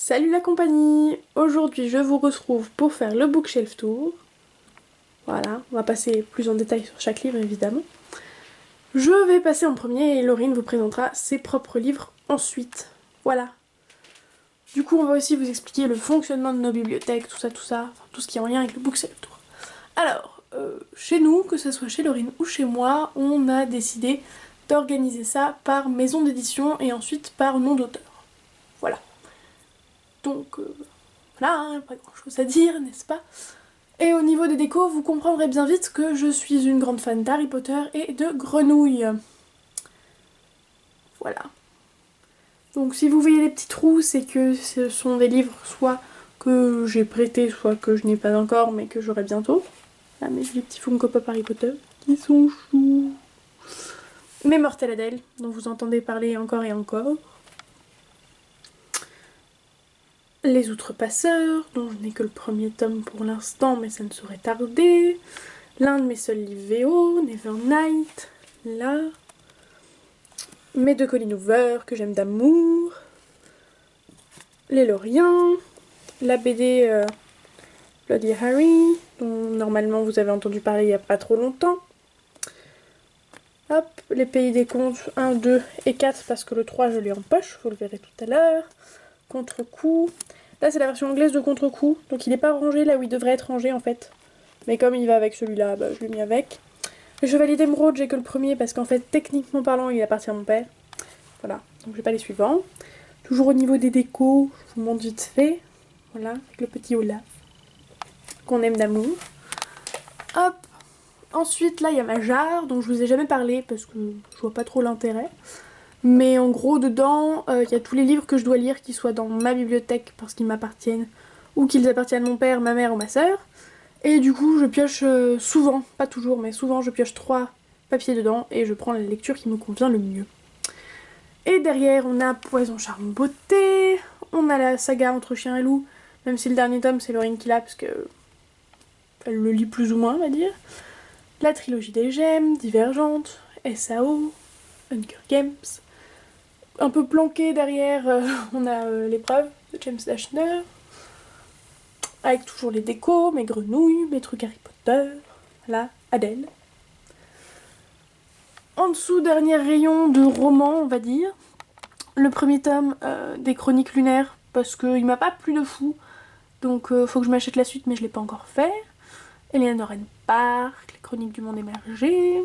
Salut la compagnie! Aujourd'hui je vous retrouve pour faire le bookshelf tour. Voilà, on va passer plus en détail sur chaque livre évidemment. Je vais passer en premier et Laurine vous présentera ses propres livres ensuite. Voilà. Du coup on va aussi vous expliquer le fonctionnement de nos bibliothèques, tout ça, enfin, tout ce qui est en lien avec le bookshelf tour. Alors, chez nous, que ce soit chez Laurine ou chez moi, on a décidé d'organiser ça par maison d'édition et ensuite par nom d'auteur. Voilà. Donc voilà, hein, pas grand chose à dire, n'est-ce pas? Et au niveau des décos, vous comprendrez bien vite que je suis une grande fan d'Harry Potter et de grenouilles. Voilà. Donc si vous voyez les petits trous, c'est que ce sont des livres soit que j'ai prêtés, soit que je n'ai pas encore, mais que j'aurai bientôt. Là, mes petits Funko Pop Harry Potter, qui sont choux. Mes Mortels Adèle, dont vous entendez parler encore et encore. Les Outrepasseurs, dont je n'ai que le premier tome pour l'instant, mais ça ne saurait tarder. L'un de mes seuls livres VO, Nevernight, là. Mes deux Colleen Hoover, que j'aime d'amour. Les Loriens. La BD Bloody Harry, dont normalement vous avez entendu parler il n'y a pas trop longtemps. Hop, les Pays des Contes 1, 2 et 4, parce que le 3 je l'ai en poche, vous le verrez tout à l'heure. Contre-coup. Là c'est la version anglaise de Contre-coup, donc il n'est pas rangé là où il devrait être rangé en fait. Mais comme il va avec celui-là, bah, je l'ai mis avec. Le Chevalier d'Émeraude, j'ai que le premier parce qu'en fait, techniquement parlant, il appartient à mon père. Voilà, donc j'ai pas les suivants. Toujours au niveau des décos, je vous montre vite fait. Voilà, avec le petit Olaf, qu'on aime d'amour. Hop. Ensuite, là, il y a ma jarre, dont je vous ai jamais parlé parce que je vois pas trop l'intérêt. Mais en gros, dedans, il y a tous les livres que je dois lire qui soient dans ma bibliothèque parce qu'ils m'appartiennent ou qu'ils appartiennent à mon père, ma mère ou ma soeur. Et du coup, je pioche souvent, pas toujours, mais souvent, je pioche 3 papiers dedans et je prends la lecture qui me convient le mieux. Et derrière, on a Poison, Charme, Beauté. On a la saga Entre Chien et Loup, même si le dernier tome, c'est Laurine qui l'a, parce que elle le lit plus ou moins, on va dire. La trilogie des Gemmes, Divergente, SAO, Hunger Games. Un peu planqué derrière, on a l'épreuve de James Dashner. Avec toujours les décos, mes grenouilles, mes trucs Harry Potter. Voilà, Adèle. En dessous, dernier rayon de romans, on va dire. Le premier tome des Chroniques lunaires, parce qu'il m'a pas plu de fou. Donc faut que je m'achète la suite, mais je l'ai pas encore fait. Eleanor and Park, les Chroniques du monde émergé.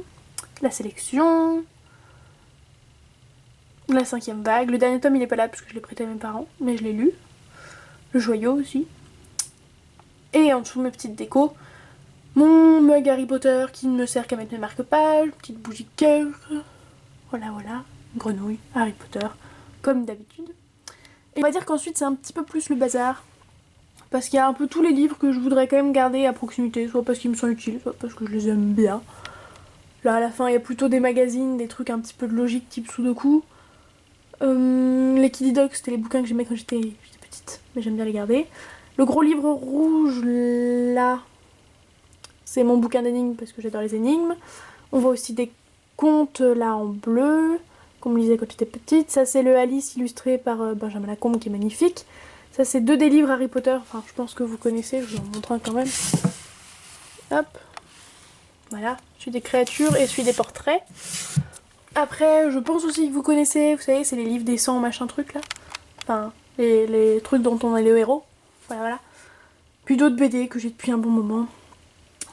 La sélection. La 5e vague. Le dernier tome, il est pas là, parce que je l'ai prêté à mes parents, mais je l'ai lu. Le joyau aussi. Et en dessous, mes petites décos. Mon mug Harry Potter qui ne me sert qu'à mettre mes marque-pages, petite bougie de cœur. Voilà, voilà. Grenouille, Harry Potter, comme d'habitude. Et on va dire qu'ensuite c'est un petit peu plus le bazar. Parce qu'il y a un peu tous les livres que je voudrais quand même garder à proximité, soit parce qu'ils me sont utiles, soit parce que je les aime bien. Là à la fin il y a plutôt des magazines, des trucs un petit peu de logique type Sudoku. Les Kiddy Dogs, c'était les bouquins que j'aimais quand j'étais petite, mais j'aime bien les garder. Le gros livre rouge là, c'est mon bouquin d'énigmes parce que j'adore les énigmes. On voit aussi des contes là en bleu, qu'on me lisait quand j'étais petite. Ça c'est le Alice illustré par Benjamin Lacombe qui est magnifique. Ça c'est 2 des livres Harry Potter, enfin je pense que vous connaissez, je vous en montre un quand même. Hop. Voilà, celui des créatures et celui des portraits. Après je pense aussi que vous connaissez, vous savez c'est les livres des 100 machin trucs là. Enfin les trucs dont on est le héros. Voilà voilà. Puis d'autres BD que j'ai depuis un bon moment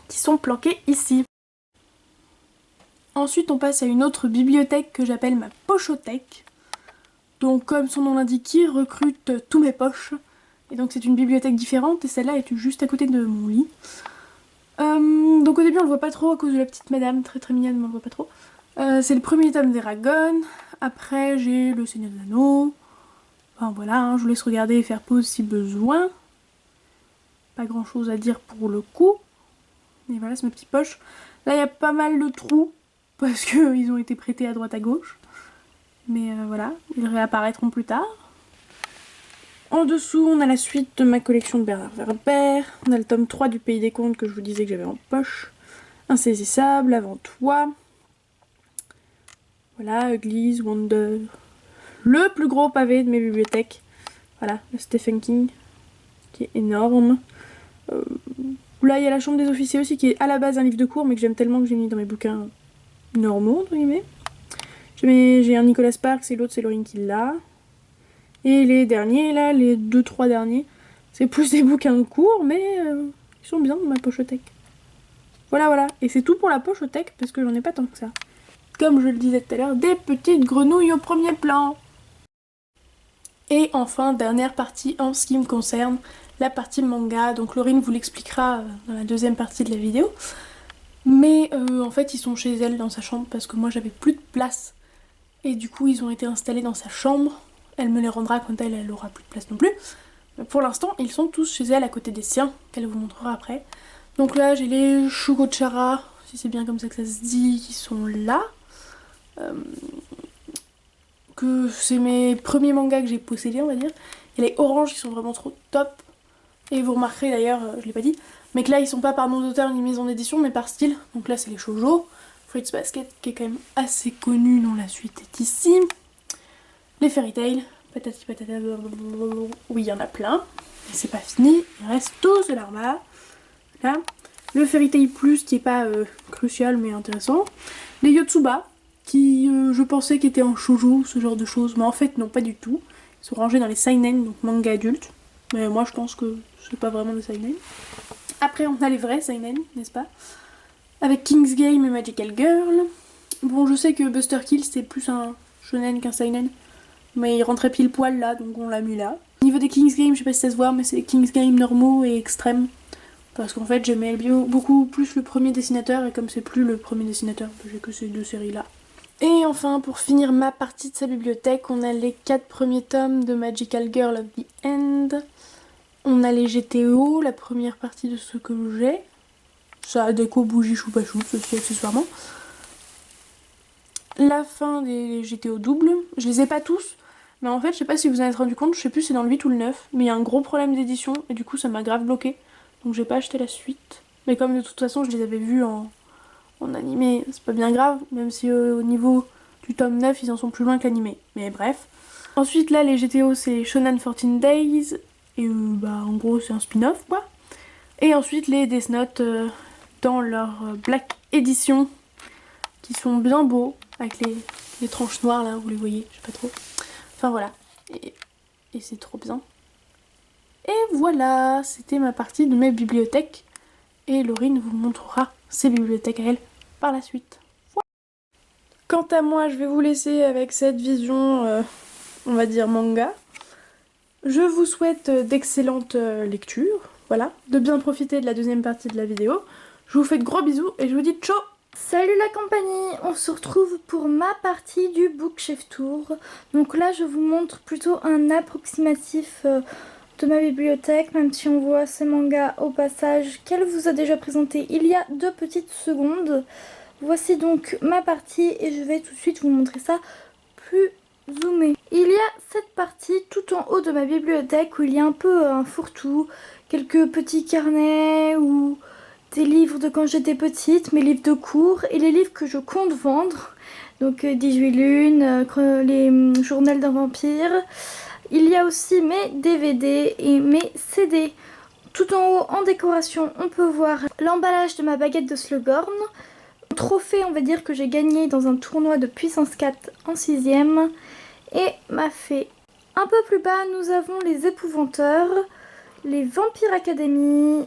qui sont planqués ici. Ensuite on passe à une autre bibliothèque que j'appelle ma pochothèque. Donc comme son nom l'indique, il recrute tous mes poches. Et donc c'est une bibliothèque différente et celle-là est juste à côté de mon lit. Donc au début on le voit pas trop à cause de la petite madame, très très mignonne mais on le voit pas trop. C'est le premier tome d'Eragon. Après j'ai le Seigneur des Anneaux. Enfin voilà, hein, je vous laisse regarder et faire pause si besoin. Pas grand chose à dire pour le coup. Et voilà c'est mes petites poches. Là il y a pas mal de trous parce qu'ils ont été prêtés à droite à gauche. Mais voilà, ils réapparaîtront plus tard. En dessous, on a la suite de ma collection de Bernard Werber. On a le tome 3 du Pays des Contes que je vous disais que j'avais en poche. Insaisissable, Avant toi. Voilà, Uglies, Wonder. Le plus gros pavé de mes bibliothèques. Voilà, le Stephen King, qui est énorme. Là, il y a La Chambre des officiers aussi, qui est à la base un livre de cours, mais que j'aime tellement que j'ai mis dans mes bouquins normaux, entre guillemets. J'ai un Nicolas Sparks et l'autre, c'est Laurine qui l'a. Et les derniers, là, les 2-3 derniers, c'est plus des bouquins de cours, mais ils sont bien dans ma pochothèque. Voilà. Et c'est tout pour la pochothèque, parce que j'en ai pas tant que ça. Comme je le disais tout à l'heure, des petites grenouilles au premier plan. Et enfin, dernière partie en ce qui me concerne, la partie manga. Donc Laurine vous l'expliquera dans la deuxième partie de la vidéo. Mais en fait, ils sont chez elle dans sa chambre parce que moi j'avais plus de place. Et du coup, ils ont été installés dans sa chambre. Elle me les rendra quand elle aura plus de place non plus. Mais pour l'instant, ils sont tous chez elle à côté des siens, qu'elle vous montrera après. Donc là, j'ai les Shugochara, si c'est bien comme ça que ça se dit, qui sont là. Que c'est mes premiers mangas que j'ai possédés, on va dire. Et les oranges qui sont vraiment trop top. Et vous remarquerez d'ailleurs, je l'ai pas dit, mais que là ils sont pas par nom d'auteur ni maison d'édition, mais par style. Donc là c'est les shoujo. Fruits Basket qui est quand même assez connu dont la suite est ici. Les Fairy Tail, patati patata, oui il y en a plein. Et c'est pas fini, il reste tous de l'arma. Là. Le Fairy Tail Plus qui est pas crucial mais intéressant. Les Yotsuba qui je pensais qu'étaient en shoujo, ce genre de choses, mais en fait non pas du tout. Ils sont rangés dans les seinen, donc manga adultes. Mais moi je pense que c'est pas vraiment des seinen. Après on a les vrais seinen, n'est-ce pas? Avec King's Game et Magical Girl. Bon je sais que Buster Kill c'est plus un shonen qu'un seinen. Mais il rentrait pile poil là, donc on l'a mis là. Au niveau des King's Game, je sais pas si ça se voit, mais c'est King's Game normaux et extrêmes. Parce qu'en fait j'aimais beaucoup plus le premier dessinateur, et comme c'est plus le premier dessinateur, j'ai que ces deux séries là. Et enfin, pour finir ma partie de sa bibliothèque, on a les 4 premiers tomes de Magical Girl of the End. On a les GTO, la première partie de ce que j'ai. Ça a déco, bougie, choupa chou, ceci accessoirement. La fin des GTO double. Je les ai pas tous, mais en fait, je sais pas si vous en êtes rendu compte, je sais plus si c'est dans le 8 ou le 9, mais il y a un gros problème d'édition, et du coup, ça m'a grave bloqué. Donc j'ai pas acheté la suite. Mais comme de toute façon, je les avais vus en animé, c'est pas bien grave, même si au niveau du tome 9, ils en sont plus loin que l'animé. Mais bref. Ensuite, là, les GTO, c'est Shonen 14 Days. Et en gros, c'est un spin-off, quoi. Et ensuite, les Death Note dans leur Black Edition, qui sont bien beaux, avec les tranches noires, là, vous les voyez, je sais pas trop. Enfin, voilà. Et c'est trop bien. Et voilà, c'était ma partie de mes bibliothèques. Et Laurine vous montrera ses bibliothèques à elle par la suite. Voilà. Quant à moi, je vais vous laisser avec cette vision, on va dire manga. Je vous souhaite d'excellentes lectures, voilà, de bien profiter de la deuxième partie de la vidéo. Je vous fais de gros bisous et je vous dis ciao. Salut la compagnie, on se retrouve pour ma partie du Bookshelf Tour. Donc là je vous montre plutôt un approximatif de ma bibliothèque, même si on voit ces mangas au passage qu'elle vous a déjà présenté il y a 2 petites secondes. Voici donc ma partie et je vais tout de suite vous montrer ça plus zoomé. Il y a cette partie tout en haut de ma bibliothèque où il y a un peu un fourre-tout, quelques petits carnets ou des livres de quand j'étais petite, mes livres de cours et les livres que je compte vendre. Donc 18 lunes, les journaux d'un vampire. Il y a aussi mes DVD et mes CD. Tout en haut, en décoration, on peut voir l'emballage de ma baguette de Slughorn. Trophée, on va dire, que j'ai gagné dans un tournoi de puissance 4 en 6ème. Et ma fée. Un peu plus bas, nous avons les épouvanteurs, les Vampire Academy.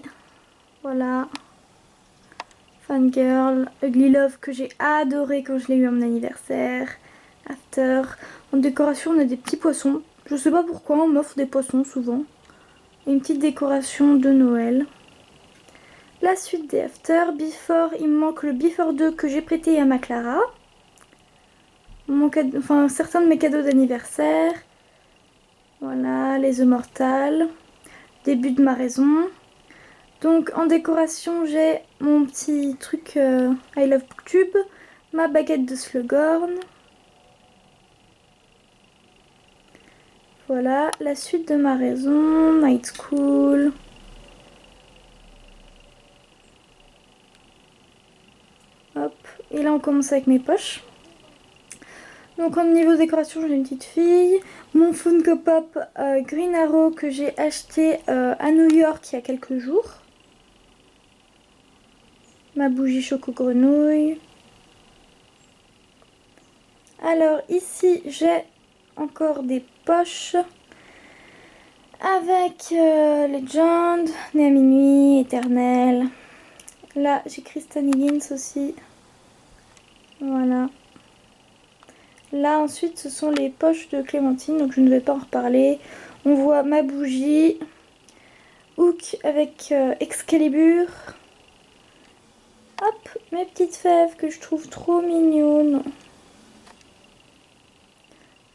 Voilà. Fangirl, Ugly Love que j'ai adoré quand je l'ai eu à mon anniversaire. After. En décoration, on a des petits poissons. Je sais pas pourquoi, on m'offre des poissons souvent. Et une petite décoration de Noël. La suite des After. Before, il me manque le Before 2 que j'ai prêté à ma Clara. Certains de mes cadeaux d'anniversaire. Voilà, les Immortals. Début de ma raison. Donc en décoration, j'ai mon petit truc I Love Booktube, ma baguette de Slughorn. Voilà, la suite de ma raison, Night School. Hop, et là on commence avec mes poches. Donc au niveau décoration, j'ai une petite fille. Mon Funko Pop Green Arrow que j'ai acheté à New York il y a quelques jours. Ma bougie choco grenouille. Alors ici, j'ai encore des poches avec Legend, Né à minuit, Éternel. Là, j'ai Kristen Higgins aussi. Voilà. Là, ensuite, ce sont les poches de Clémentine, donc je ne vais pas en reparler. On voit ma bougie, Hook avec Excalibur. Hop, mes petites fèves que je trouve trop mignonnes.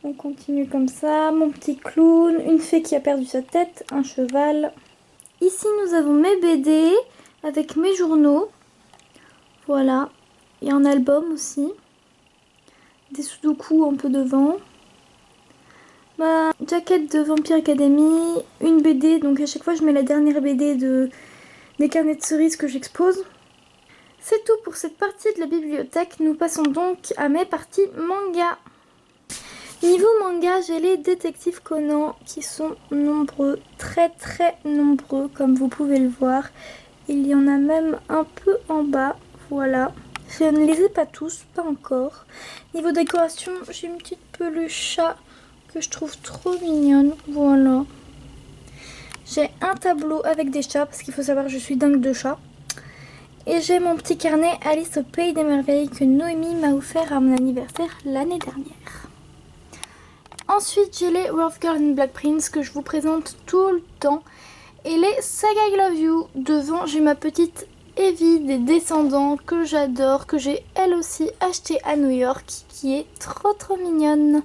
On continue comme ça. Mon petit clown, une fée qui a perdu sa tête, un cheval. Ici, nous avons mes BD avec mes journaux. Voilà. Il y a un album aussi. Des sudoku un peu devant. Ma jaquette de Vampire Academy. Une BD, donc à chaque fois je mets la dernière BD des carnets de cerises que j'expose. C'est tout pour cette partie de la bibliothèque. Nous passons donc à mes parties manga. Niveau manga, j'ai les détectives Conan qui sont nombreux, très très nombreux comme vous pouvez le voir. Il y en a même un peu en bas, voilà. Je ne les ai pas tous, pas encore. Niveau décoration, j'ai une petite peluche chat que je trouve trop mignonne, voilà. J'ai un tableau avec des chats parce qu'il faut savoir que je suis dingue de chats. Et j'ai mon petit carnet Alice au Pays des Merveilles que Noémie m'a offert à mon anniversaire l'année dernière. Ensuite, j'ai les Wolf Girl and Black Prince que je vous présente tout le temps. Et les Saga I Love You. Devant, j'ai ma petite Evie des Descendants que j'adore, que j'ai elle aussi acheté à New York, qui est trop trop mignonne.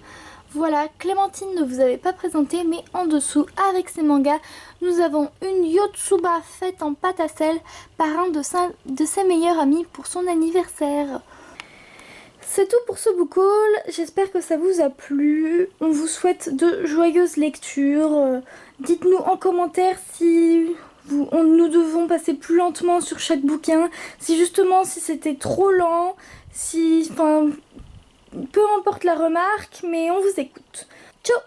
Voilà, Clémentine ne vous avait pas présenté, mais en dessous, avec ses mangas, nous avons une Yotsuba faite en pâte à sel par un de ses meilleurs amis pour son anniversaire. C'est tout pour ce book haul, j'espère que ça vous a plu. On vous souhaite de joyeuses lectures. Dites-nous en commentaire si nous devons passer plus lentement sur chaque bouquin, si justement si c'était trop lent, si... Enfin, peu importe la remarque, mais on vous écoute. Ciao!